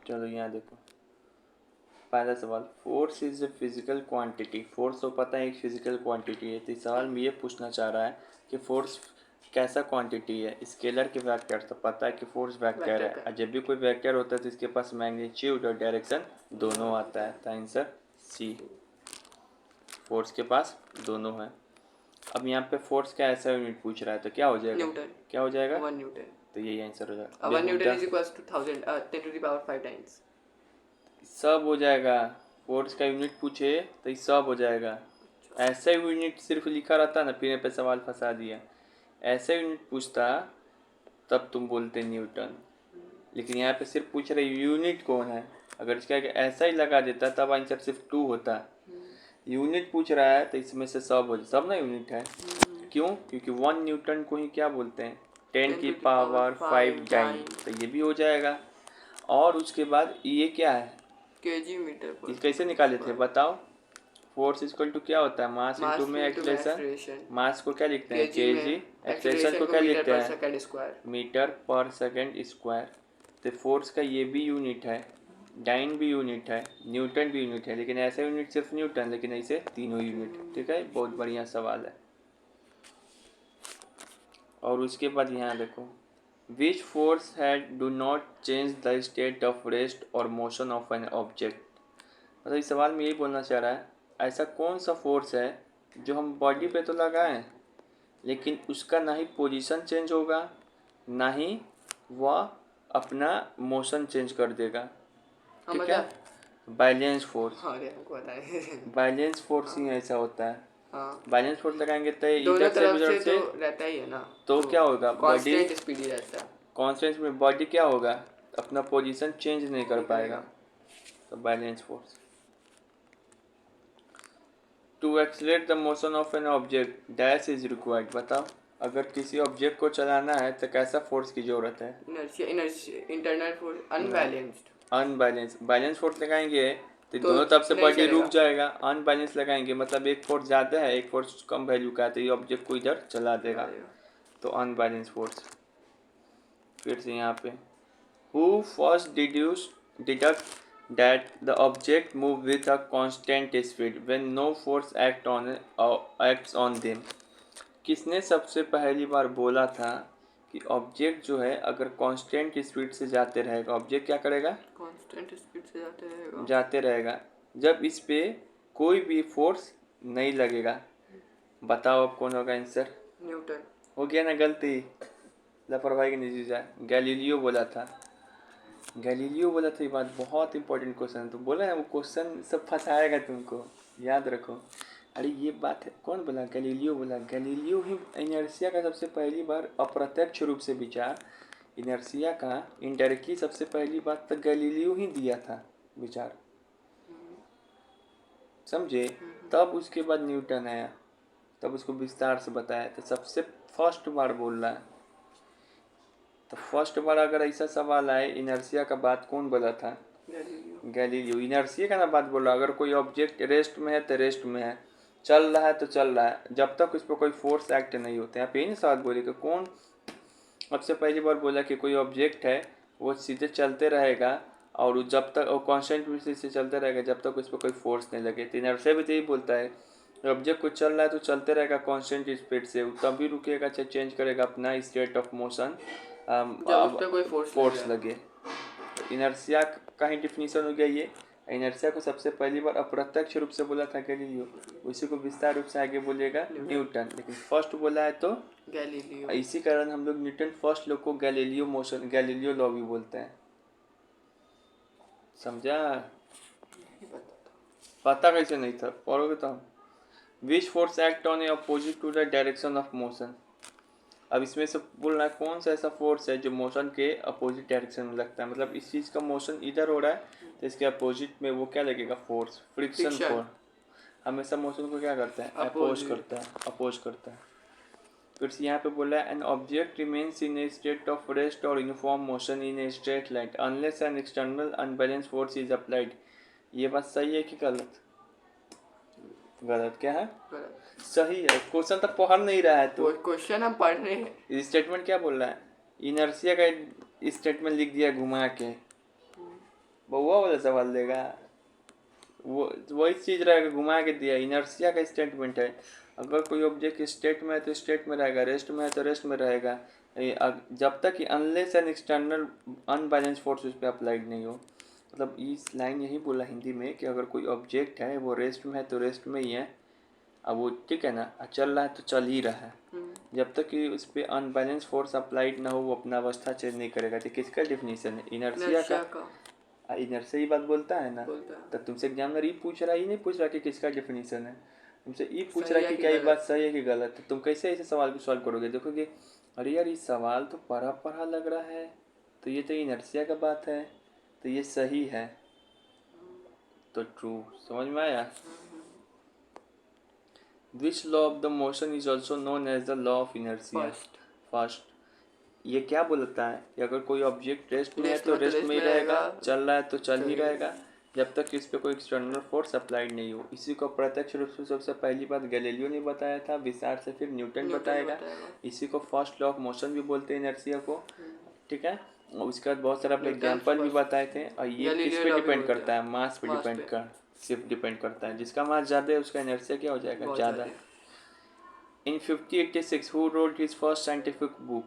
चलो यहाँ देखो, पहला सवाल, force is a physical quantity. Force तो पता है एक फिजिकल क्वांटिटी है, तो इस सवाल में ये पूछना चाह रहा है कि फोर्स कैसा क्वांटिटी है। स्केलर के वेक्टर तो पता है कि फोर्स वेक्टर है, और जब भी कोई वेक्टर होता है तो इसके पास मैग्नीट्यूड और डायरेक्शन दोनों आता है। तो आंसर सी, फोर्स के पास दोनों है। अब यहाँ पे फोर्स का ऐसा यूनिट पूछ रहा है तो क्या हो जाएगा? न्यूटन। क्या हो जाएगा? 1 न्यूटन। तो यही आंसर हो जाएगा। 1 newton is equals to 1000 10 to the power 5 times. सब हो जाएगा। फोर्स का यूनिट पूछे तो ये सब हो जाएगा। ऐसा यूनिट सिर्फ लिखा रहता ना, फिर पे सवाल फंसा दिया। ऐसा यूनिट पूछता तब तुम बोलते न्यूटन, लेकिन यहाँ पे सिर्फ पूछ रहे यूनिट कौन है। अगर इसका ऐसा ही लगा देता तब आंसर सिर्फ 2 होता। यूनिट पूछ रहा है तो इसमें से सब हो, सब ना यूनिट है। क्यों? क्योंकि 1 न्यूटन को ही क्या बोलते हैं? 10 की पावर 5 डाइन। तो ये भी हो जाएगा। और उसके बाद ये क्या है? केजी मीटर पर। कैसे निकाले थे बताओ? फोर्स इक्वल टू क्या होता है? मास इंटू में एक्सलेशन। एक्सलेशन। मास को क्या लिखते हैं? केजी में। केजी। एक्सलेशन को क्या लिखते हैं? Second square. मीटर पर सेकंड स्क्वायर। तो फोर्स का ये भी यूनिट है, डाइन भी यूनिट है, न्यूटन भी यूनिट है, लेकिन ऐसा यूनिट सिर्फ न्यूटन, लेकिन ऐसे तीनों यूनिट। ठीक है, बहुत बढ़िया सवाल है। और उसके बाद यहाँ देखो, which force had do not change the state of rest और मोशन ऑफ एन ऑब्जेक्ट। मतलब इस सवाल में यही बोलना चाह रहा है, ऐसा कौन सा फोर्स है जो हम बॉडी पे तो लगाएं लेकिन उसका ना ही पोजीशन चेंज होगा, ना ही वह अपना मोशन चेंज कर देगा। ठीक है, बैलेंस फोर्स। बैलेंस फोर्स ही ऐसा होता है। बैलेंस फोर्स लगाएंगे तो दोनों इधर तरफ उधर से तो रहता ही है ना, तो क्या होगा? बॉडी कांस्टेंट स्पीड ही रहता है। कांस्टेंट में बॉडी क्या होगा? अपना पोजीशन चेंज नहीं कर पाएगा। तो balance force. To accelerate the motion of an object dash is required. बताओ, अगर किसी ऑब्जेक्ट को चलाना है तो कैसा फोर्स की जरूरत है? Internal force. Unbalanced. Unbalance. Balance force लगाएंगे तो दोनों तरफ से बॉडी रुक जाएगा। अनबैलेंस लगाएंगे मतलब एक फोर्स ज़्यादा है, एक फोर्स कम वैल्यू का है, तो ये ऑब्जेक्ट को इधर चला देगा। तो अनबैलेंस फोर्स। फिर से यहाँ पे, who first deduct that the object move with a constant speed when no force acts on them। किसने सबसे पहली बार बोला था कि ऑब्जेक्ट जो है अगर कांस्टेंट स्पीड से जाते रहेगा, ऑब्जेक्ट क्या करेगा? कांस्टेंट स्पीड से जाते रहेगा जब इस पे कोई भी फोर्स नहीं लगेगा। बताओ अब कौन होगा आंसर? न्यूटन। हो गया ना गलती, लापरवाही की नतीजा। गैलीलियो बोला था। गैलीलियो बोला था। ये बात बहुत इंपॉर्टेंट क्वेश्चन है, तो बोला है वो क्वेश्चन सब फंसाएगा तुमको, याद रखो। अरे ये बात है, कौन बोला? गैलीलियो बोला। गैलीलियो ही इनर्शिया का सबसे पहली बार अप्रत्यक्ष रूप से विचार, इनर्शिया का इनडायरेक्टली सबसे पहली बात तो गैलीलियो ही दिया था विचार, समझे? तब उसके बाद न्यूटन आया, तब उसको विस्तार से बताया। तो सबसे फर्स्ट बार बोल रहा है। तो फर्स्ट बार अगर ऐसा सवाल आए इनर्शिया का बात कौन बोला था? गैलीलियो। इनर्शिया का ना बात बोल रहा। अगर कोई ऑब्जेक्ट रेस्ट में है तो रेस्ट में है, चल रहा है तो चल रहा है, जब तक उस पर कोई फोर्स एक्ट नहीं होते। आप यही ना सवाल बोले कि कौन सबसे पहली बार बोला कि कोई ऑब्जेक्ट है वो सीधे चलते रहेगा और जब तक वो कांस्टेंट से चलते रहेगा जब तक उस पर कोई फोर्स नहीं लगे। तो इनर्शिया भी तो यही बोलता है, ऑब्जेक्ट कुछ चल रहा है तो चलते रहेगा कांस्टेंट स्पीड से, तभी रुकेगा, चाहे चेंज करेगा अपना स्टेट ऑफ मोशन जब उस पे कोई फोर्स लगे। इनर्शिया का ही डिफिनीशन हो गया ये। इनर्शिया को सबसे पहली बार अप्रत्यक्ष रूप से बोला था गैलीलियो, उसी को विस्तार रूप से आगे बोलेगा न्यूटन, लेकिन फर्स्ट बोला है तो गैलीलियो। इसी कारण हम लोग न्यूटन फर्स्ट लोग को गैलीलियो मोशन, गैलीलियो लॉ भी बोलते हैं। समझा? पता कैसे नहीं था? पढ़ोगे तो। Which force act on a opposite to the direction of motion. अब इसमें से बोल रहा है कौन सा ऐसा फोर्स है जो मोशन के अपोजिट डायरेक्शन में लगता है, मतलब इस चीज़ का मोशन इधर हो रहा है तो इसके अपोजिट में वो क्या लगेगा? Force, friction force. हमेशा मोशन को क्या करता है? अपोज करता है, अपोज करता है। फिर से यहाँ पे बोला है an object remains in a state of rest or uniform motion in a straight line unless an external unbalanced force is applied. ये बात सही है कि गलत? गलत क्या है? सही है। क्वेश्चन तो पढ़ नहीं रहा है तो क्वेश्चन हम पढ़ रहे हैं। स्टेटमेंट क्या बोल रहा है? इनर्शिया का स्टेटमेंट लिख दिया घुमा के, बउआ वाला सवाल देगा, वो वही चीज़ रहेगा, घुमा के दिया। इनर्शिया का स्टेटमेंट है, अगर कोई ऑब्जेक्ट स्टेट में है तो स्टेट में रहेगा, रेस्ट में है तो रेस्ट में रहेगा, जब तक कि unless an external unbalanced force उस पर अप्लाइड नहीं हो। मतलब इस लाइन यही बोला हिंदी में कि अगर कोई ऑब्जेक्ट है वो रेस्ट में है तो रेस्ट में ही है, अब वो ठीक है ना, चल रहा है तो चल ही रहा है, जब तक कि उस पर अनबैलेंस फोर्स अप्लाइड ना हो वो अपना अवस्था चेंज नहीं करेगा। तो किसका डिफिनीशन है? इनर्शिया का। इनर्शिया ही बात बोलता है ना। तो तुमसे एग्जामिनर ये पूछ रहा है, ये नहीं पूछ रहा कि किसका डिफिनीशन है, तुमसे ये पूछ रहा है कि क्या ये बात सही है कि गलत है। तुम कैसे ऐसे सवाल को सॉल्व करोगे? देखोगे अरे यार ये सवाल तो पढ़ा पढ़ा लग रहा है, तो ये तो इनर्शिया का बात है, तो ये सही है, तो ट्रू। समझ में आया? Which law of the motion is also known as the law of inertia? First. ये क्या बोलता है कि अगर कोई ऑब्जेक्ट रेस्ट में है तो रेस्ट में ही रहेगा, चल रहा है तो चल ही रहेगा, जब तक इस पे कोई एक्सटर्नल फोर्स अप्लाइड नहीं हो। इसी को प्रत्यक्ष रूप से सबसे पहली बात गैलीलियो ने बताया था, विस्तार से फिर न्यूटन बताएगा। इसी को फर्स्ट लॉ ऑफ मोशन भी बोलते हैं इनर्शिया को, ठीक है। उसके बाद बहुत सारे एग्जाम्पल भी बताए थे। और ये किस पे डिपेंड करता है? मास पे डिपेंड कर सिर्फ डिपेंड करता है, जिसका मास ज़्यादा है उसका इनर्शिया क्या हो जाएगा? ज़्यादा। In 1586, who wrote his first scientific book,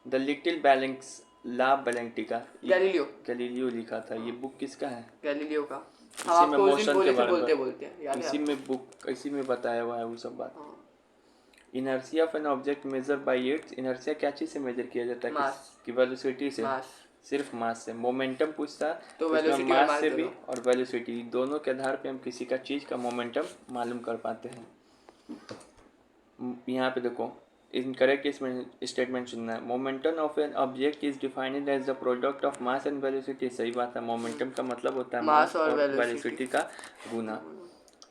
The Little Balance La Balentica? Galileo लिखा था। ये बुक किसका है? गैलीलियो का। इसी में मोशन के बारे में इसी में बुक इसी में बताया हुआ है वो सब बात। Inertia of an object measure by it's. Inertia क्या चीज़ से मेजर किया जाता है? कि वेलोसिटी से, सिर्फ मास से। मोमेंटम पूछता तो इसमें मास से भी और वेलोसिटी दोनों के आधार पे हम किसी का चीज़ का मोमेंटम मालूम कर पाते हैं। यहाँ पे देखो इनकरेक्ट स्टेटमेंट सुनना है। Momentum of an object is defined as the product of mass and velocity. सही बात है, मोमेंटम का मतलब होता है मास और वेलोसिटी का गुना।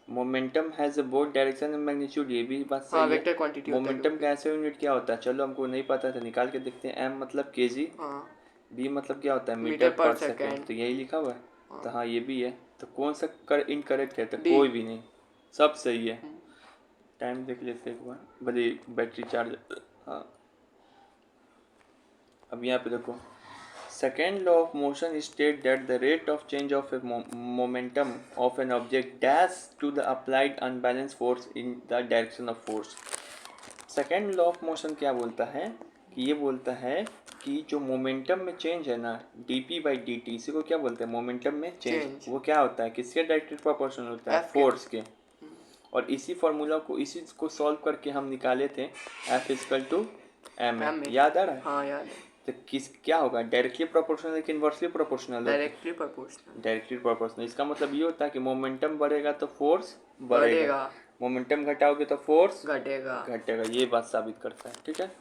Momentum has both direction and magnitude. ये भी बात सही है। मोमेंटम का ऐसा यूनिट क्या होता है? चलो हमको नहीं पता था, निकाल के देखते हैं। एम मतलब केजी, बी मतलब क्या होता है? मीटर पर सेकेंड। तो यही लिखा हुआ है। तो हाँ ये भी है। तो कौन सा इनकरेक्ट है? तो कोई भी नहीं, सब सही है। टाइम देख लेते एक बार, भले बैटरी चार्ज। हाँ अब यहाँ पे देखो, second law of motion state that the rate of change of a momentum of an object dash to the applied unbalance force in the direction of force. Second law of motion क्या बोलता है कि ये बोलता है कि जो momentum में चेंज है ना, dp बाई dt, इसी को क्या बोलते हैं? मोमेंटम में चेंज। वो क्या होता है? किसके डायरेक्टली प्रोपोर्शनल होता है? फोर्स के। और इसी फार्मूला को इसी को सॉल्व करके हम निकाले थे F इक्वल टू एम। याद आ रहा है? हाँ याद है। तो किस क्या होगा? डायरेक्टली प्रोपोर्शनल कि inversely proportional? Directly proportional. Directly proportional. इसका मतलब ये होता है कि मोमेंटम बढ़ेगा तो फोर्स बढ़ेगा, मोमेंटम घटाओगे तो फोर्स घटेगा। ये बात साबित करता है, ठीक है।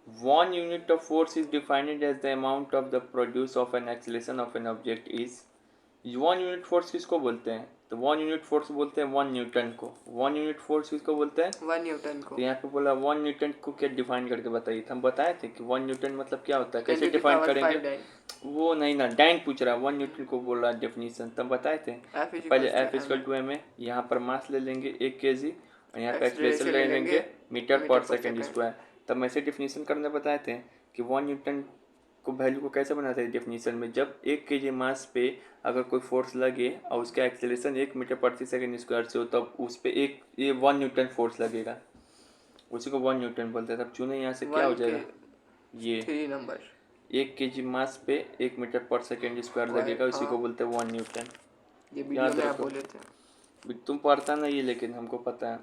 1 unit of force is defined as the amount of the produce of an acceleration of an object is। 1 unit force किसको बोलते हैं? तो 1 यूनिट फोर्स बोलते हैं 1 न्यूटन को। 1 यूनिट फोर्स किसको बोलते हैं? 1 न्यूटन को। तो यहाँ पे बोला 1 न्यूटन को क्या डिफाइन करके बताइए। हम बताए थे कि 1 न्यूटन मतलब क्या होता है, कैसे डिफाइन करेंगे? वो नहीं ना, डाइन पूछ रहा है, 1 न्यूटन को बोल रहा है डेफिनेशन। तब बताए थे पहले F इक्वल टू एम है। यहाँ पर मास ले लेंगे 1 kg और यहाँ पे एक्सलेरेशन ले लेंगे मीटर पर सेकेंड स्क्वायर। तब मैं ऐसे डिफिनीशन करने बताए थे कि 1 न्यूटन को वैल्यू को कैसे बनाते हैं डेफिनेशन में, जब 1 kg मास पे अगर कोई फोर्स लगे और उसका एक्सेलरेशन 1 मीटर प्रति सेकेंड स्क्वायर से हो, तब उस पर ये 1 न्यूटन फोर्स लगेगा, उसी को 1 न्यूटन बोलते हैं। तब चुने यहाँ से क्या हो जाएगा? ये 3 नंबर 1 kg मास पे 1 मीटर पर सेकेंड स्क्वायर लगेगा, उसी को बोलते हैं 1 न्यूटन। ये याद रखो, तुम पढ़ता नहीं है लेकिन हमको पता है।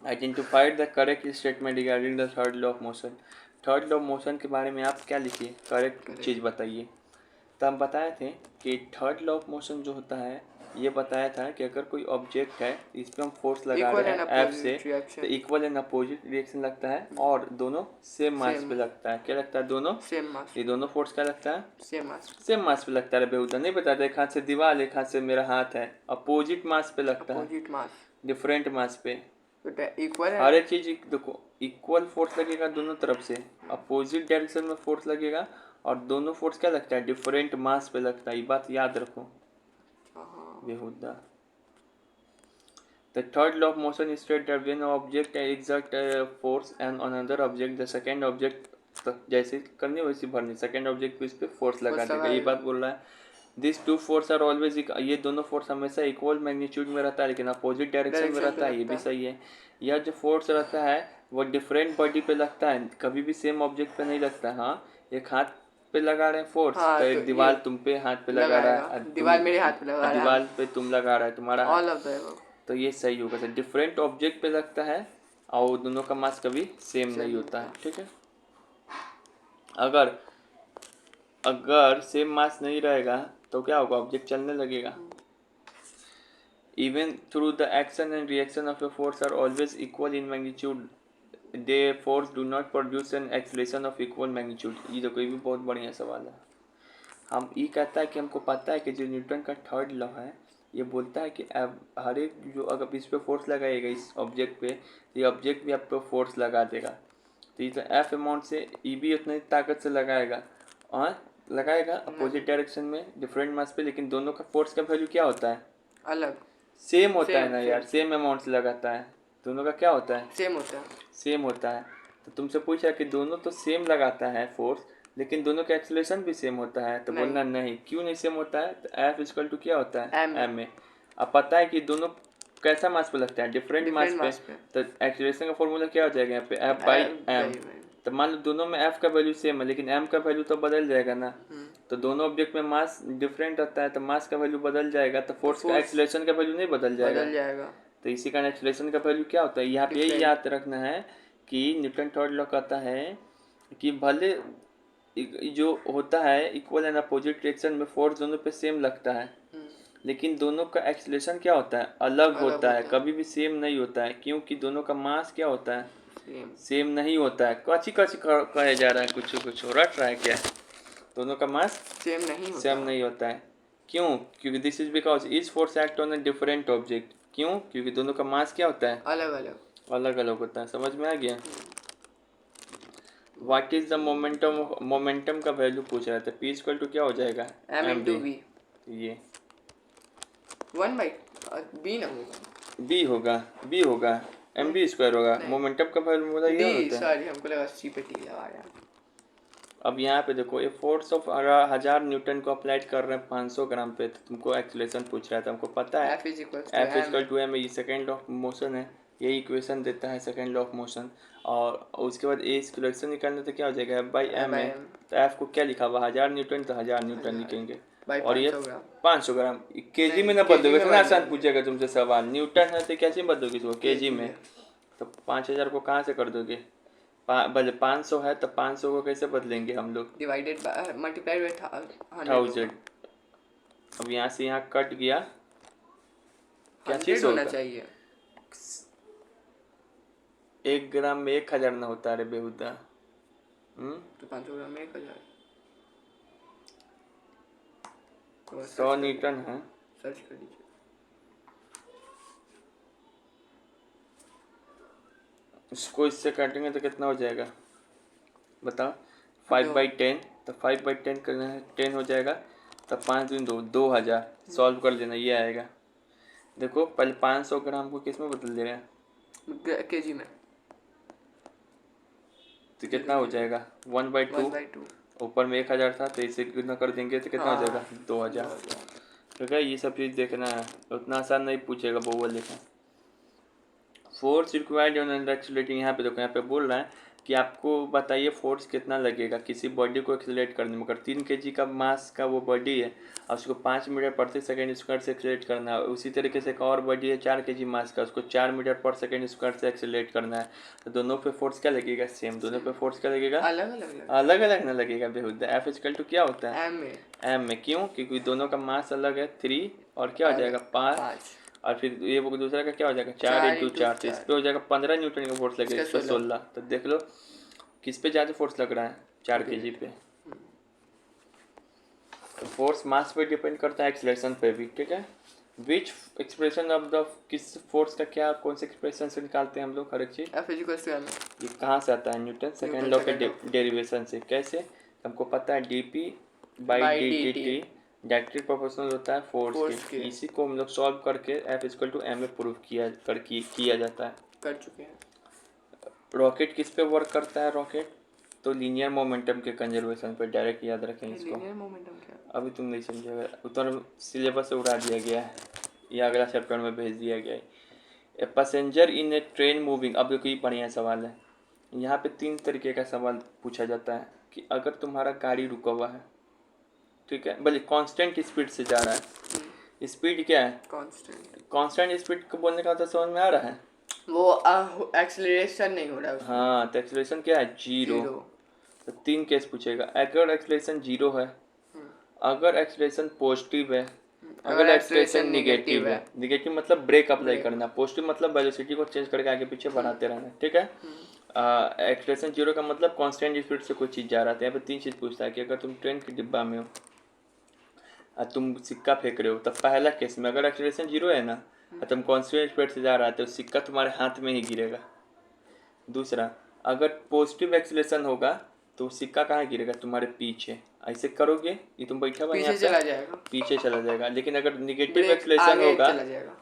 Identified the correct statement regarding the third law of motion. Third law of motion के बारे में आप क्या लिखिए? करेक्ट चीज़ बताइए। तो हम बताए थे कि थर्ड लॉ ऑफ मोशन जो होता है ये बताया था कि अगर कोई ऑब्जेक्ट है इस पर हम फोर्स लगा रहे हैं एफ से, तो इक्वल एंड अपोजिट रिएक्शन लगता है और दोनों सेम मास पे लगता है। क्या लगता है? दोनों सेम मास। ये दोनों फोर्स क्या लगता है? सेम मास पे लगता है। बेहुदा नहीं बताते, एक हाथ से दीवार एक हाथ से मेरा हाथ है, अपोजिट मास पे लगता है, डिफरेंट मास पे। इक्वल हर एक चीज देखो, इक्वल फोर्स लगेगा दोनों तरफ से, अपोजिट डायरेक्शन में फोर्स लगेगा और दोनों फोर्स क्या लगता है? डिफरेंट मास पे लगता है। ये बात याद रखो बेहुदा। The third law of motion states that when an object exerts a force on another object, the second object तो जैसे करनी वैसे भरनी, सेकंड ऑब्जेक्ट पे इस पे फोर्स लगा फोर्स देगा, ये लगाएगा। बात बोल रहा है। This two force are always, ये दोनों फोर्स हमेशा इक्वल मैग्नीट्यूड में रहता है लेकिन अपोजिट डायरेक्शन में डायरेक्शन पे रहता है, ये भी लगता है। सही है। यह जो फोर्स रहता है वो डिफरेंट बॉडी पे लगता है, कभी भी सेम ऑब्जेक्ट पे नहीं लगता। हाँ, एक हाथ पे लगा रहे हैं फोर्स, हाँ तो तो एक ये दीवार तुम पे हाथ पे लगा रहा है, लगाएगा, और दीवार मेरे हाथ पे लगा रहा है, दीवार पे तुम लगा रहा है तुम्हारा हाथ, ऑल ऑफ द तो ये सही होगा सर। डिफरेंट ऑब्जेक्ट पे लगता है और दोनों का मास कभी सेम नहीं होता है, ठीक है। अगर अगर सेम मास नहीं रहेगा तो क्या होगा, ऑब्जेक्ट चलने लगेगा। Even through the action and reaction of a force are always equal in magnitude, they force do not produce an acceleration of equal magnitude। ये देखो, ये भी बहुत बढ़िया सवाल है। हम ये कहता है कि हमको पता है कि जो न्यूटन का थर्ड लॉ है ये बोलता है कि हर एक जो अगर इस पे फोर्स लगाएगा इस ऑब्जेक्ट पे, ये ऑब्जेक्ट भी आप पे फोर्स लगा देगा। तो ये तो एफ अमाउंट से ई भी उतनी ताकत से लगाएगा और लगाएगा अपोजिट डायरेक्शन में डिफरेंट मास पे, लेकिन दोनों का फोर्स का वैल्यू क्या होता है, अलग, सेम होता है सेम ना यार, सेम अमाउंट से लगाता है, दोनों का क्या होता है, सेम होता है। सेम होता है। तो तुमसे पूछा कि दोनों तो सेम लगाता है फोर्स लेकिन दोनों का एक्सेलरेशन भी सेम होता है, तो नहीं। बोलना नहीं, क्यों नहीं सेम होता है, तो एफ इक्वल टू क्या होता है M। M A. अब पता है कि दोनों कैसा मास पे लगता है, डिफरेंट मास डिफरेंट पे, मास पे। तो एक्सेलरेशन का फॉर्मूला क्या हो जाएगा यहाँ पे, एफ बाई एम। तो मान लो दोनों में एफ का वैल्यू सेम है लेकिन एम का वैल्यू तो बदल जाएगा ना, तो दोनों ऑब्जेक्ट में मास डिफरेंट रहता है तो मास का वैल्यू बदल जाएगा, तो फोर्स का एक्सेलरेशन का वैल्यू नहीं बदल जाएगा। बदल जाएगा। तो इसी कारण एक्सेलरेशन का वैल्यू क्या होता है, यहाँ पे यही Different। याद रखना है कि न्यूटन थर्ड लॉ कहता है कि भले जो होता है इक्वल एंड अपोजिट डायरेक्शन में फोर्स दोनों पे सेम लगता है लेकिन दोनों का एक्सेलरेशन क्या होता है, अलग होता है, कभी भी सेम नहीं होता है, क्योंकि दोनों का मास क्या होता है, सेम नहीं होता है। कची कची कहे जा रहा है, कुछ रट रहा है क्या, दोनों का मास सेम नहीं होता है। क्यों, क्योंकि this is because is force act on a different object. क्यों, क्योंकि दोनों का मास क्या होता है, अलग अलग, अलग अलग होता है। समझ में आ गया। What is the momentum, momentum का वैल्यू पूछ रहा था, पी इक्वल टू क्या हो जाएगा एम बी। वी, ये 1/b ना होगा, बी होगा एम बी स्क्वायर होगा। मोमेंटम का वैल्यू बोला ये होता है। सॉरी हमको लगा सी पे टी लगाया। अब यहाँ पे देखो, ये फोर्स ऑफ 1000 न्यूटन को अप्लाइड कर रहे हैं 500 ग्राम पे, तो तुमको एक्सेलरेशन पूछ रहा था, हमको पता है F F = m, ये सेकेंड लॉ ऑफ मोशन है, यही इक्वेशन देता है सेकेंड लॉ ऑफ मोशन। और उसके बाद ए एक्सेलरेशन निकालने तो क्या हो जाएगा F/m है, तो F को क्या लिखा हुआ 1000 न्यूटन, तो 1000 न्यूटन लिखेंगे। और ये 500 ग्राम केजी में ना बदलोगे, इतना आसान पूछेगा तुमसे सवाल, न्यूटन है तो कैसे बदलोगे इसको केजी में, तो 5000 को कहाँ से कर दोगे, भले 500 है तो 500 को कैसे बदलेंगे हम लोग, डिवाइडेड बाय मल्टीप्लाइड बाय 1000। अब यहाँ से यहाँ कट गया, क्या चीज होना चाहिए, 1 ग्राम में 1000 ना होता है बेहुदा। तो 500 ग्राम में 1000, 100 न्यूटन है। सर्च कर लीजिए। इसको इससे काटेंगे तो कितना हो जाएगा बताओ, 5/10, तो 5/10 करना है, 10 हो जाएगा, तब 5 दूनी 2, 2000 सॉल्व कर लेना, ये आएगा। देखो पहले 500 ग्राम को किस में बदल दे रहे हैं, केजी में, तो कितना हो जाएगा 1/2, ऊपर में 1000 था तो इसे कितना कर देंगे तो कितना हो जाएगा 2000। ठीक है, ये सब चीज़ देखना है, उतना आसान नहीं पूछेगा बोवल लिखा। फोर्स रिक्वायर्ड ऑन एक्सीलरेटिंग, यहाँ पे देखो, यहाँ पे बोल रहा है कि आपको बताइए फोर्स कितना लगेगा किसी बॉडी को एक्सीलरेट करने में। अगर 3 kg का मास का वो बॉडी है और उसको 5 मीटर प्रति सेकंड स्क्वायर से एक्सीलरेट करना है, उसी तरीके से एक और बॉडी है 4 kg मास का, उसको 4 मीटर पर सेकंड स्क्वायर से एक्सीलरेट करना है, तो दोनों पे फोर्स क्या लगेगा, सेम, दोनों पे फोर्स क्या लगेगा, अलग अलग ना लगेगा बेहुदा। F = क्या होता है एम में, क्यों, क्योंकि दोनों का मास अलग है 3 और क्या हो जाएगा 5, और फिर ये वो दूसरा का क्या हो जाएगा 4 × 4, तो इस पे हो जाएगा 15 न्यूटन का फोर्स लगेगा, इस पे 16। तो देख लो किस पे ज़्यादा फोर्स लग रहा है, 4 kg पे। तो फोर्स मास पे डिपेंड करता है, एक्सेलरेशन पे भी, ठीक है। विच एक्सप्रेशन ऑफ द, किस फोर्स का क्या, कौन से एक्सप्रेशन से निकालते हैं हम लोग हर एक चीज़, F = m, ये कहाँ से आता है, न्यूटन सेकेंड लॉ के डेरिवेशन से। कैसे, हमको पता है dP/dt डायरेक्टली प्रोपोर्शनल होता है फोर्स के, इसी को हम लोग सॉल्व करके F = m में प्रूव किया जाता है, कर चुके हैं। रॉकेट किस पे वर्क करता है, रॉकेट तो लीनियर मोमेंटम के कंजर्वेशन पे डायरेक्ट याद रखें इसको। लीनियर मोमेंटम क्या? अभी तुम नहीं समझोगे, उतना सिलेबस से उड़ा दिया गया है, ये अगला चैप्टर में भेज दिया गया है। A passenger in A train moving, अब देखो ये बढ़िया सवाल है। यहाँ पे 3 तरीके का सवाल पूछा जाता है कि अगर तुम्हारा गाड़ी रुका हुआ है, ठीक है, भले कांस्टेंट स्पीड से जा रहा है, स्पीड क्या है? कांस्टेंट। कांस्टेंट स्पीड को बोलने का तो समझ में आ रहा है? वो एक्सेलरेशन नहीं हो रहा है उसमें। हाँ, तो एक्सेलरेशन क्या है? जीरो। तो 3 केस पूछेगा। अगर एक्सेलरेशन जीरो है, अगर एक्सेलरेशन पॉजिटिव है, अगर एक्सेलरेशन निगेटिव है। निगेटिव मतलब ब्रेक अप्लाई करना, पॉजिटिव मतलब वेलोसिटी को चेंज करके आगे पीछे बढ़ाते रहना, ठीक है। एक्सेलरेशन जीरो का मतलब कांस्टेंट स्पीड से कोई चीज़ जा रहा था। यहाँ पे 3 चीज़ पूछता है कि अगर तुम ट्रेन के डिब्बा में हो और तुम सिक्का फेंक रहे हो, तब पहला केस में अगर एक्सेलरेशन जीरो है ना और तुम कांस्टेंट स्पीड से जा रहा है तो सिक्का तुम्हारे हाथ में ही गिरेगा। दूसरा, अगर पॉजिटिव एक्सेलरेशन होगा तो सिक्का कहाँ गिरेगा? तुम्हारे पीछे। ऐसे करोगे ये तुम बैठा हुआ पीछे चला जाएगा। पीछे चला जाएगा। लेकिन अगर निगेटिव एक्सेलरेशन होगा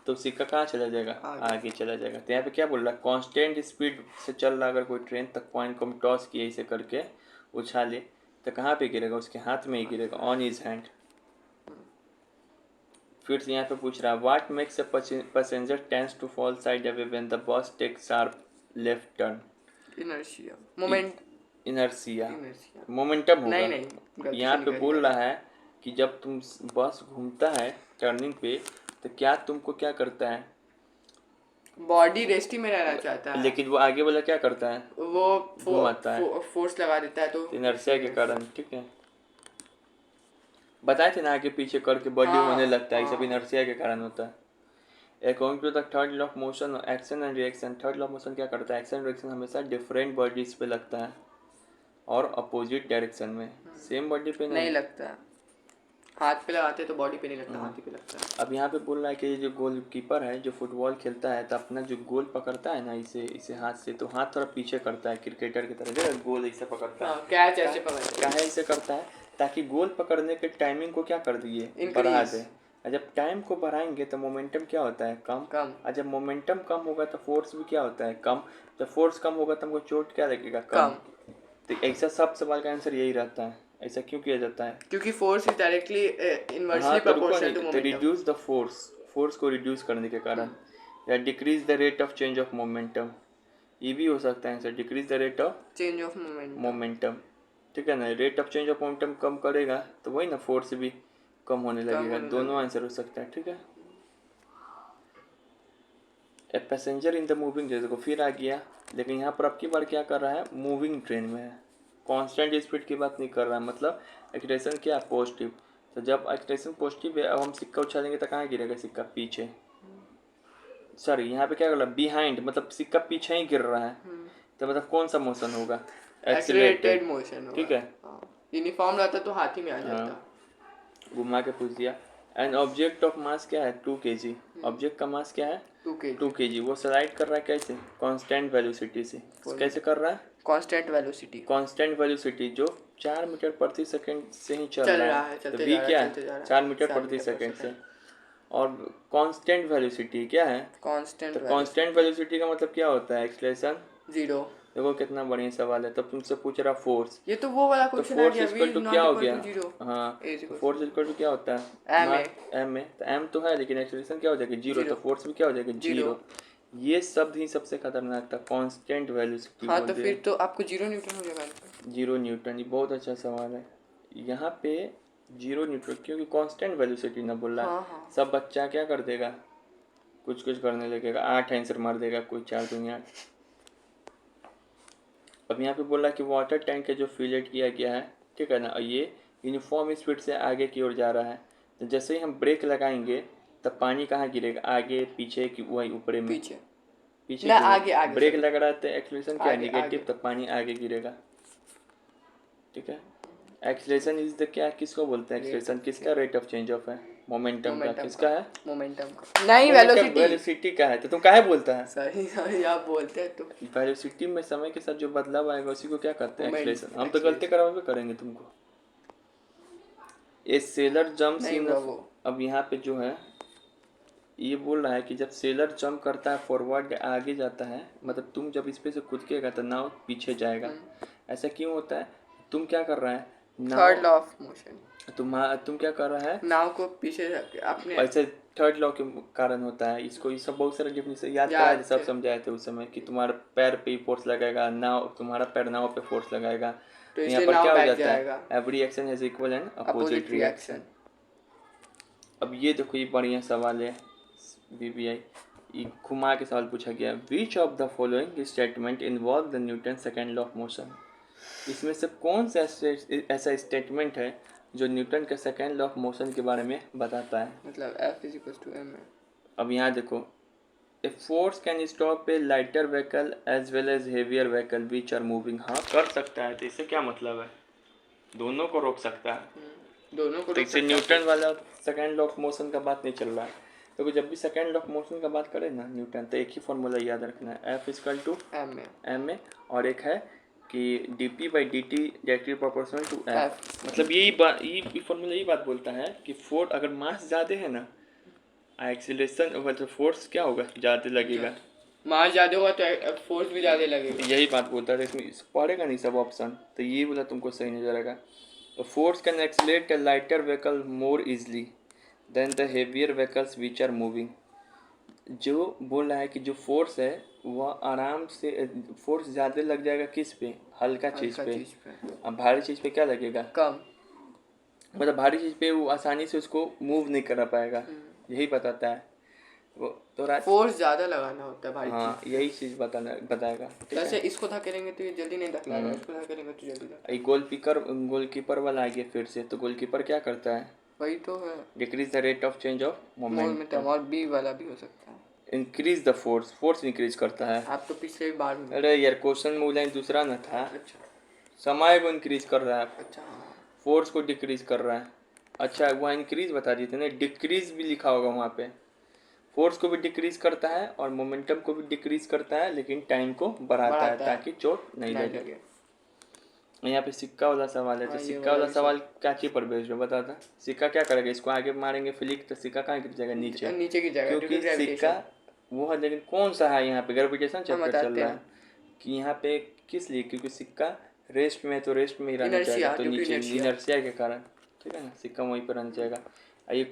तो सिक्का कहाँ चला जाएगा? आगे चला जाएगा। तो यहाँ पे क्या बोल रहा है? कांस्टेंट स्पीड से चल रहा अगर कोई ट्रेन, तक कॉइन को टॉस किए ऐसे करके उछाले तो कहाँ पे गिरेगा? उसके हाथ में ही गिरेगा, ऑन हिज हैंड। फिर से यहाँ पे पूछ रहा है what makes a passenger tends to fall side away when the bus takes sharp left turn? Inertia, moment, inertia, momentum होगा। नहीं, यहाँ पे बोल रहा है कि जब तुम बस घूमता है टर्निंग पे तो क्या तुमको क्या करता है? बॉडी रेस्ट ही में रहना चाहता है, लेकिन वो आगे वाला क्या करता है? वो घुमाता है, फोर्स लगा देता है। तो इनर्शिया के कारण, ठीक है। बताए थे ना आगे पीछे करके बॉडी होने लगता है, ये सब इनर्शिया के कारण होता है। According to the third law of motion, action and reaction, third law of motion क्या करता है? एक्शन एंड रिएक्शन हमेशा डिफरेंट बॉडीज पे लगता है और अपोजिट डायरेक्शन में, सेम बॉडी पे नहीं लगता है। हाथ पे लगाते तो बॉडी पे नहीं लगता, हाथ पे लगता है। अब यहाँ पे बोल रहा है कि जो गोलकीपर है जो फुटबॉल खेलता है तो अपना जो गोल पकड़ता है ना इसे हाथ से, तो हाथ थोड़ा पीछे करता है क्रिकेटर की तरह, जब गोल ऐसे पकड़ता है, कैच ऐसे पकड़ता है। क्या ऐसे करता है? ताकि गोल पकड़ने के टाइमिंग को क्या कर दिए? बढ़ा दे। और जब टाइम को बढ़ाएंगे तो मोमेंटम क्या होता है? कम। और जब मोमेंटम कम होगा तो फोर्स भी क्या होता है? कम। जब फोर्स कम होगा तो हमको चोट क्या लगेगा? कम। तो ऐसा सब सवाल का आंसर यही रहता है। ऐसा क्यों किया जाता है? क्योंकि force is directly inversely proportional to momentum. Reduce the force को रिड्यूस करने के कारण, या decrease the rate of change of momentum, ये भी हो सकता है answer. Decrease the rate of change of momentum, ठीक है ना। Rate of change of momentum कम करेगा तो वही ना, फोर्स भी कम होने लगेगा। दोनों आंसर हो सकता है, ठीक है। A passenger in the moving train, देखो फिर आ गया, लेकिन यहाँ पर अब की बार क्या कर रहा है? मूविंग ट्रेन में है, कांस्टेंट स्पीड की बात नहीं कर रहा है। मतलब एक्सेलरेशन क्या? पॉजिटिव। तो जब एक्सेलरेशन पॉजिटिव है, अब हम सिक्का उछालेंगे तो कहाँ गिरेगा सिक्का? पीछे। सॉरी, यहाँ पे क्या कर रहा है? बिहाइंड, मतलब सिक्का पीछे ही गिर रहा है। तो मतलब कौन सा मोशन होगा? एक्सेलरेटेड मोशन होगा, ठीक है। यूनिफॉर्म रहता तो हाथ ही में आ जाता। घुमा के पूछ दिया। एंड ऑब्जेक्ट ऑफ मास क्या है? 2 kg। ऑब्जेक्ट का मास क्या है? 2 kg। वो स्लाइड कर रहा है कैसे? कांस्टेंट वेलोसिटी से। कैसे कर रहा है? Constant velocity. कांस्टेंट वेलोसिटी जो 4 मीटर प्रति सेकंड से ही चल रहा है। तो v क्या है? 4 मीटर प्रति सेकंड से। और कांस्टेंट वेलोसिटी क्या है? कांस्टेंट वेलोसिटी का मतलब क्या होता है? Acceleration zero. देखो कितना बढ़िया सवाल है। तब तुमसे पूछ रहा फोर्स, ये तो वो वाला क्वेश्चन है। फोर्स इक्वल टू क्या हो गया? हाँ, फोर्स इक्वल टू क्या होता है? M A. तो एम तो है, लेकिन एक्सेलरेशन क्या हो जाएगी? जीरो। तो फोर्स भी क्या हो जाएगी? जीरो। ये शब्द ही सबसे खतरनाक था, कांस्टेंट वेलोसिटी। हाँ, तो फिर तो आपको 0 न्यूटन हो जाएगा। 0 न्यूटन, ये बहुत अच्छा सवाल है। यहाँ पे 0 न्यूटन क्योंकि कांस्टेंट वेलोसिटी ना बोल रहा है। सब बच्चा क्या कर देगा? कुछ करने लगेगा, 8 आंसर मार देगा कोई, 4 दूनी 8। अब यहाँ पे बोल रहा है कि वाटर टैंक का जो फिलेट किया गया है, ठीक है ना, और ये यूनिफॉर्म स्पीड से आगे की ओर जा रहा है। तो जैसे ही हम ब्रेक लगाएंगे तब पानी कहाँ गिरेगा? आगे पीछे की वही ऊपरे में? पीछे आगे ब्रेक लग रहा है तो एक्सेलरेशन क्या है? निगेटिव, तब पानी आगे गिरेगा, ठीक है। एक्सेलरेशन इज द क्या, किसको बोलते हैं? एक्सेलरेशन किसका रेट ऑफ चेंज ऑफ है? मोमेंटम का। किसका है? मोमेंटम का नहीं, वेलोसिटी का है। तो तुम काहे बोलता है? सही आप बोलते हैं। तो वेलोसिटी में समय के साथ जो बदलाव आएगा उसी को क्या कहते हैं? एक्सेलरेशन। हम तो गलती कराओगे करेंगे तुमको। ए सेलर जंप्स इन, अब यहाँ पे जो है ये बोल रहा है कि जब सेलर जंप करता है फॉरवर्ड, आगे जाता है, मतलब तुम जब इस पे से कूदेगा तो नाव पीछे जाएगा। ऐसा क्यों होता है? तुम क्या कर रहा है? थर्ड लॉ ऑफ मोशन, तुम क्या कर रहा है? नाव को पीछे रख के अपने ऐसे थर्ड लॉ के कारण होता है इसको। ये सब बहुत सारे डेफिनेशन याद कराए थे, सब समझाए थे उस समय कि तुम्हारा पैर पे फोर्स लगेगा, नाव तुम्हारा पैर नाव पे फोर्स लगाएगा। तो यहाँ इसलिए पर नाव क्या हो बैठ जाता जाएगा, है? Every action has equal and opposite opposite reaction. Reaction. अब ये देखो, ये बढ़िया सवाल है बीबीआई, ये घुमा के सवाल पूछा गया। Which of the following statement involve the Newton second law of motion? इसमें से कौन सा ऐसा स्टेटमेंट है जो न्यूटन के सेकेंड लॉ ऑफ मोशन के बारे में बताता है? मतलब F इज टू एम है। अब यहाँ देखो, a force can stop a lighter vehicle as well as heavier vehicle which are moving. हाँ, कर सकता है। तो इससे क्या मतलब है? दोनों को रोक सकता है। दोनों को तो रोक इससे सकता है। न्यूटन वाला सेकेंड लॉ ऑफ मोशन का बात नहीं चल रहा है। तो जब भी सेकेंड लॉ ऑफ मोशन का बात करें ना न्यूटन, तो एक ही फॉर्मूला याद रखना है, F equal to M A, और एक है कि D P by D T directly proportional to F. मतलब यही फॉर्मूला यही बात बोलता है कि फोर्स अगर मास ज़्यादा है ना, एक्सीलरेशन मतलब फोर्स क्या होगा? ज़्यादा लगेगा। मास ज़्यादा होगा तो फोर्स भी ज़्यादा लगेगा। यही बात बोलता है। इसमें पढ़ेगा नहीं सब ऑप्शन, तो ये बोला तुमको सही नजर आएगा। Force can accelerate a lighter vehicle more easily than the heavier vehicles which are moving. जो बोल रहा है कि जो फोर्स है वह आराम से, फोर्स ज़्यादा लग जाएगा किस पे? हल्का चीज़ पे। अब भारी चीज़ पे क्या लगेगा? कम। मतलब भारी चीज़ पे वो आसानी से उसको मूव नहीं कर पाएगा, यही बताता है वो। तो फोर्स ज़्यादा लगाना होता है भारी हाँ, चीज़। यही चीज़ बताएगा। जैसे इसको धकेलेंगे तो ये जल्दी नहीं धकेलेगा, इसको धकेलेंगे तो जल्दी धकेलेगा। गोलकीपर वाला आ गया फिर से। तो गोलकीपर क्या करता है? वही तो है, decrease the rate of change of momentum. और बी वाला भी हो सकता है। इंक्रीज द फोर्स इंक्रीज करता है। आप तो पिछले बार में। अरे यार, क्वेश्चन में लाइन दूसरा ना था। अच्छा समय को इंक्रीज कर रहा है, अच्छा, हाँ फोर्स को डिक्रीज कर रहा है। अच्छा, वहाँ इंक्रीज बता दिए थे ना, डिक्रीज भी लिखा होगा वहाँ पे। फोर्स को भी डिक्रीज करता है और मोमेंटम को भी डिक्रीज करता है, लेकिन टाइम को बढ़ाता है ताकि चोट नहीं लगे। यहाँ पे सिक्का वाला सवाल है। तो सिक्का वाला सवाल क्या चीज पर बेस्ड है बता था? सिक्का क्या करेगा? इसको आगे मारेंगे फ्लिक तो सिक्का कहाँ गिर जाएगा? नीचे की जाएगा, क्योंकि सिक्का वो है। लेकिन कौन सा है यहाँ पे? ग्रेविटेशन चैप्टर चल रहा है कि यहाँ पे किस लिए? क्योंकि सिक्का रेस्ट में है तो रेस्ट में ही रहना चाहिए, तो नीचे इनर्शिया के कारण, ठीक है ना, सिक्का वहीं पर रहना चाहिएगा। ये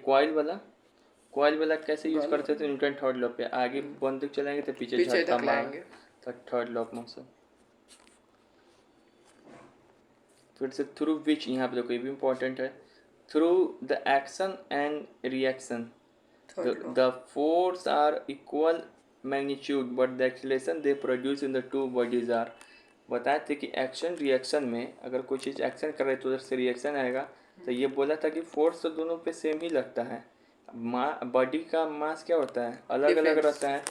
कॉइल वाला कैसे यूज करते थे? न्यूटन थर्ड लॉ पे। आगे बंदूक चलाएंगे तो पीछे झटका मारेंगे, तो थर्ड लॉ ऑफ मोशन। फिर से थ्रू विच, यहाँ पे देखो ये भी इम्पोर्टेंट है। Through the action and reaction the force are equal magnitude but the acceleration they produce in the two bodies are. बताए थे कि एक्शन रिएक्शन में अगर कोई चीज़ एक्शन कर रही है तो उधर से रिएक्शन आएगा। तो ये बोला था कि फोर्स तो दोनों पे सेम ही लगता है। बॉडी का मास क्या होता है? अलग अलग रहता है,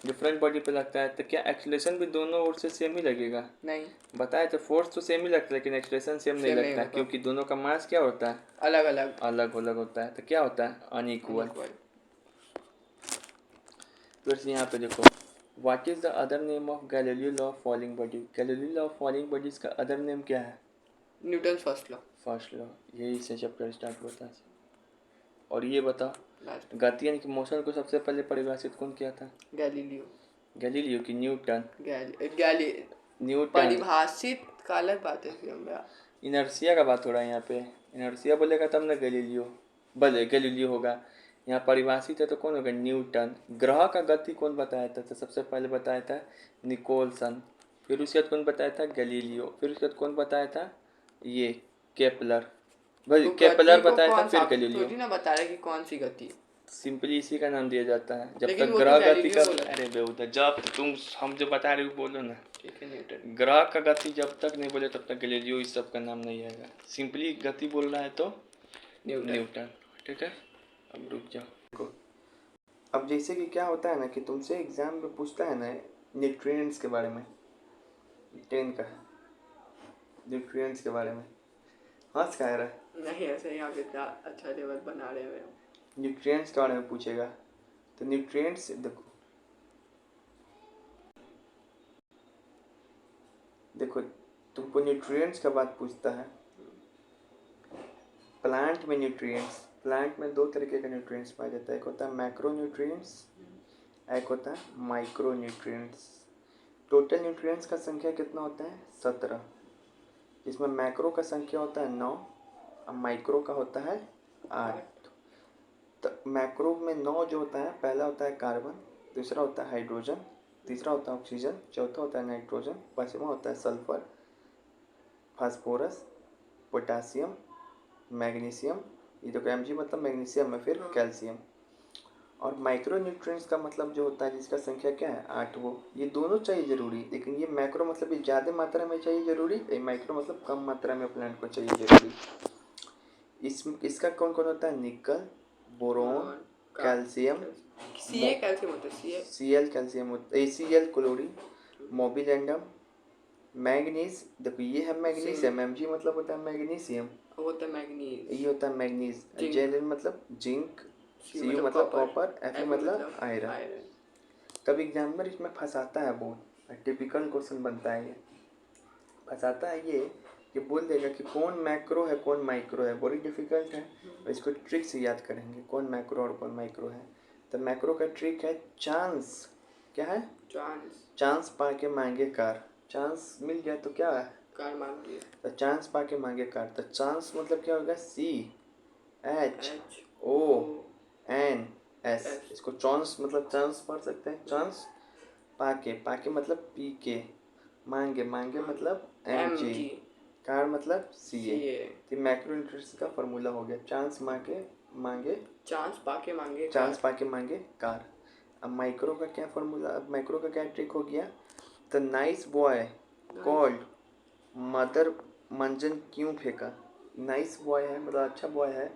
डिफरेंट बॉडी पे लगता है। तो क्या एक्सीलरेशन भी दोनों ओर से सेम ही लगेगा? नहीं, बताए तो फोर्स तो सेम ही लगता है लेकिन एक्सीलरेशन सेम नहीं लगता है, क्योंकि दोनों का मास क्या होता है? अलग अलग अलग होता है। तो क्या होता है? अनइक्वल। फिर से यहाँ पे देखो, what is the other name of Galileo law of falling body? Galileo law of falling bodies का अदर नेम क्या है? Newton first law. यही से चैप्टर स्टार्ट होता है। और ये बताओ, गति यानी कि मोशन को सबसे पहले परिभाषित कौन किया था? गैलीलियो की न्यूटन? न्यूटन परिभाषित का अलग बात है, इनर्शिया का बात हो रहा है यहाँ पे। इनर्शिया बोलेगा तब ना गैलीलियो होगा। यहाँ परिभाषित है तो कौन होगा? न्यूटन। ग्रह का गति कौन बताया था? तो सबसे पहले बताया था निकोलसन। फिर उसके बाद कौन बताया था? गैलीलियो। फिर उसके बाद कौन बताया था? ये केपलर। भाई केपलर बताया था, फिर गैलीलियो। ना बता रहा कि कौन सी गति, सिंपली इसी का नाम दिया जाता है। जब तक ग्रह गति का, अरे बेहुदा, जब तुम हम जो बता रहे हो बोलो ना, ठीक है न्यूटन। ग्रह का गति जब तक नहीं बोले तब तक गैलीलियो इस सब का नाम नहीं आएगा। सिंपली गति बोल रहा है तो न्यूटन, ठीक है। अब रुक जाओ। अब जैसे कि क्या होता है ना कि तुमसे एग्जाम में पूछता है ना न्यूट्रिएंट्स के बारे में, 10 का न्यूट्रिएंट्स के बारे में। हंस कह रहा है? नहीं, ऐसे ही आप इतना अच्छा लेवल बना रहे हो। न्यूट्रिएंट्स के बारे में पूछेगा तो न्यूट्रिएंट्स देखो तुमको न्यूट्रिएंट्स का बात पूछता है। प्लांट में न्यूट्रिएंट्स, प्लांट में दो तरीके के न्यूट्रिएंट्स पाया जाता है। एक होता है मैक्रो न्यूट्रिएंट्स, एक होता है माइक्रो न्यूट्रिएंट्स। टोटल न्यूट्रिएंट्स का संख्या कितना होता है? 17। जिसमें मैक्रो का संख्या होता है 9 और माइक्रो का होता है 8। तो मैक्रो में 9 जो होता है, पहला होता है कार्बन, दूसरा होता है हाइड्रोजन, तीसरा होता है ऑक्सीजन, चौथा होता है नाइट्रोजन, पांचवा होता है सल्फर, फास्फोरस, पोटासियम, मैग्नीशियम, ये तो Mg मतलब मैग्नीशियम है, फिर कैल्शियम। और माइक्रो न्यूट्रिएंट्स का मतलब जो होता है जिसका संख्या क्या है 8, वो ये दोनों चाहिए जरूरी, लेकिन ये मैक्रो मतलब ये ज़्यादा मात्रा में चाहिए जरूरी, ये माइक्रो मतलब कम मात्रा में प्लांट को चाहिए जरूरी। इसका कौन कौन होता है, निकल, बोरोन, कैल्शियम, कैल्शियम होता है, Cl कैल्शियम होता है, Cl क्लोरीन, मोबिलेंडम, मैग्नीज, देखो ये है मैग्नीशियम, Mg मतलब होता है मैग्नीशियम, होता है मैग्नीज, ये होता है मैग्नीज, Zn मतलब जिंक, Cu मतलब कॉपर, Fe मतलब आयरन। तब एग्जामिनर इसमें फंसाता है बहुत, टिपिकल क्वेश्चन बनता है ये, फंसाता है ये बोल देगा कि कौन मैक्रो है कौन माइक्रो है, बड़ी डिफिकल्ट है, और इसको ट्रिक से याद करेंगे कौन मैक्रो और कौन माइक्रो है। तो मैक्रो का ट्रिक है चांस, क्या है, चांस पाके मांगे कार, चांस मिल गया तो क्या है, कार मांगे, तो चांस पाके मांगे कार। तो चांस मतलब क्या होगा, CHONS, इसको चांस मतलब चांस पढ़ सकते हैं, चांस पाके, पाके मतलब पी के, मांगे, मांगे मतलब Mg, कार मतलब Ca। तो मैक्रो न्यूट्रिएंट्स का फॉर्मूला हो गया, चांस मांगे, चांस पाके मांगे कार। अब माइक्रो का क्या फॉर्मूला, अब माइक्रो का क्या ट्रिक हो गया, the nice boy called mother मंजन क्यों फेंका। नाइस बॉय है मतलब अच्छा बॉय है,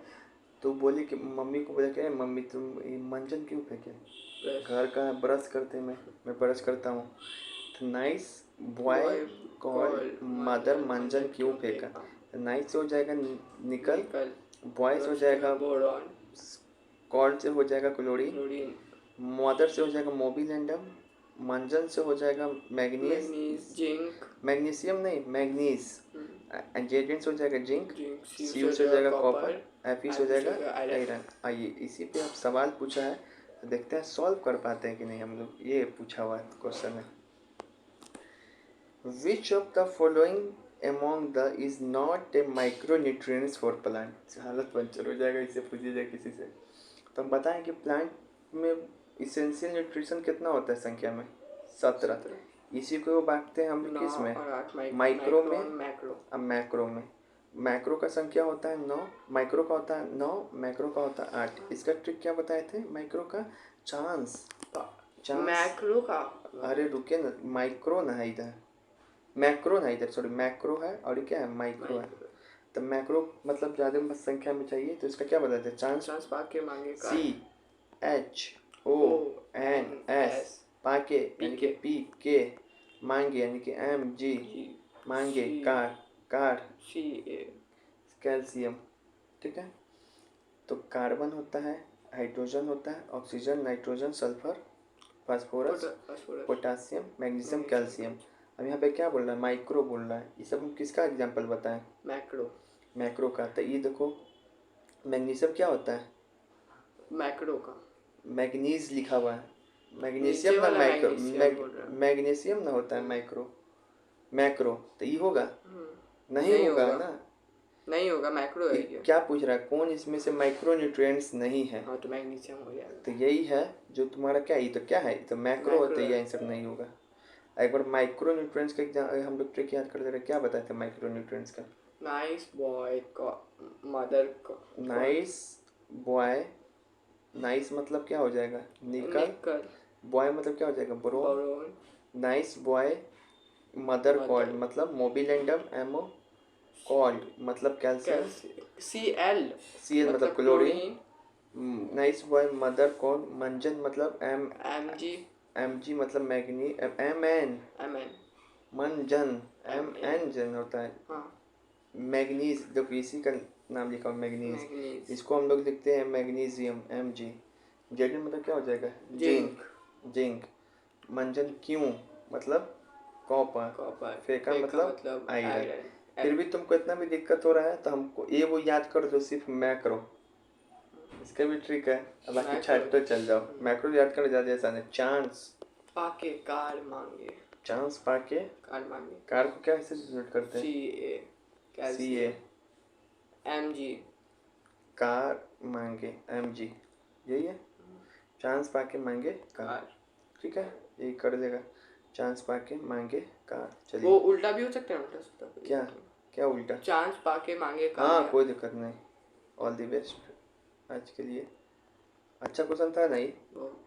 तो बोले कि मम्मी को बोला कि मम्मी तुम ये मंजन क्यों फेंके, घर का ब्रश करते मैं ब्रश करता हूँ। तो नाइस बॉय कॉल्ड मदर मंजन क्यों फेंका। नाइस से हो जाएगा निकल, बॉय से हो जाएगा बोरॉन, कॉल्ड से हो जाएगा क्लोरीन, मदर से हो जाएगा मोबिलेंडम, मंजन से हो जाएगा मैग्नीज, जिंक, मैग्नीशियम नहीं मैग्नीज, जेडेंट से हो जाएगा जिंक, Cu से हो जाएगा कॉपर, Fe से हो जाएगा आयरन। आइए इसी पे अब सवाल पूछा है, तो देखते हैं सॉल्व कर पाते हैं कि नहीं हम लोग। ये पूछा हुआ क्वेश्चन है, which of the following among the is not a micronutrients for plant। हालत पंचर हो जाएगा इससे पूछिए जाए किसी से। तो हम बताएं कि प्लांट में इसेंशियल न्यूट्रिशन कितना होता है संख्या में, 17। इसी को बांटते हैं हम लोग किस में, माइक्रो में, अब मैक्रो में। मैक्रो का संख्या होता है 9, माइक्रो का होता है 9, मैक्रो का होता है 8। इसका ट्रिक क्या बताए थे, माइक्रो का चांस, मैक्रो का, अरे रुके ना, माइक्रो ना है इधर, मैक्रो ना इधर, सॉरी मैक्रो है और क्या है माइक्रो है। तो मैक्रो मतलब ज़्यादा संख्या में चाहिए, तो इसका क्या बताते हैं, चांस पाके मांगे CHONS, पाके यानी कि पी के, मांगे यानी कि Mg, मांगे कार कैल्शियम, ठीक है। तो कार्बन होता है, हाइड्रोजन होता है, oxygen, nitrogen, sulphur, phosphorus, potassium, magnesium, calcium. अब यहाँ पे क्या बोल रहा है, माइक्रो बोल रहा है। ये सब हम किसका एग्जांपल बताएं, मैक्रो का। तो ये देखो मैग्नीशियम क्या होता है, मैक्रो का मैग्नीज लिखा हुआ है, मैग्नीशियम ना माइक्रो, मैग्नीशियम ना होता है मैक्रो, तो ये होगा नहीं होगा ना, नहीं होगा, मैक्रो है। क्या पूछ रहा है, कौन इसमें से माइक्रो न्यूट्रिएंट्स नहीं है, हाँ तो मैग्नीशियम हो जाएगा। तो यही है जो तुम्हारा क्या, ये तो क्या है, तो मैक्रो होता है, ये आंसर नहीं होगा। एक बार माइक्रो न्यूट्रिएंट्स का हम लोग ट्रिक याद कर ले रहे, क्या बताए थे माइक्रो न्यूट्रिएंट्स का, nice boy mother, nice boy, nice मतलब क्या हो जाएगा निकल, बॉय मतलब क्या हो जाएगा boron, nice boy mother called मतलब मोबिलेंडम एमो, कॉल्ड मतलब कैल्शियम, Cl मतलब chlorine, nice boy mother called मंजन मतलब Mg मतलब मैग्नी, Mn मंजन Mn होता है, मैग्नीज, देखो इसी का नाम लिखा हुआ मैग्नीज, इसको हम लोग लिखते हैं मैग्नीशियम Mg। जेड मतलब क्या हो जाएगा जिंक, मंजन क्यों मतलब कॉपर, फेंका मतलब आयरन। फिर भी तुमको इतना भी दिक्कत हो रहा है तो हमको ये वो याद कर दो, सिर्फ मैक्रो, इसका भी ट्रिक है। अब बाकी छाट तो चल जाओ, मैक्रो याद करना ज़्यादा आसान है। चांस पाके कार को क्या ऐसे डिनोट करते हैं, CA MG कार मांगे MG, यही है। चांस पाके मांगे कार, ठीक है, यही कर देगा। चांस पाके मांगे कार। चलिए वो उल्टा भी हो सकता है, उल्टा सकता है। क्या क्या उल्टा? चांस पाके मांगे कार। हाँ कोई दिक्कत नहीं। ऑल द बेस्ट आज के लिए। अच्छा क्वेश्चन था नहीं? बहुत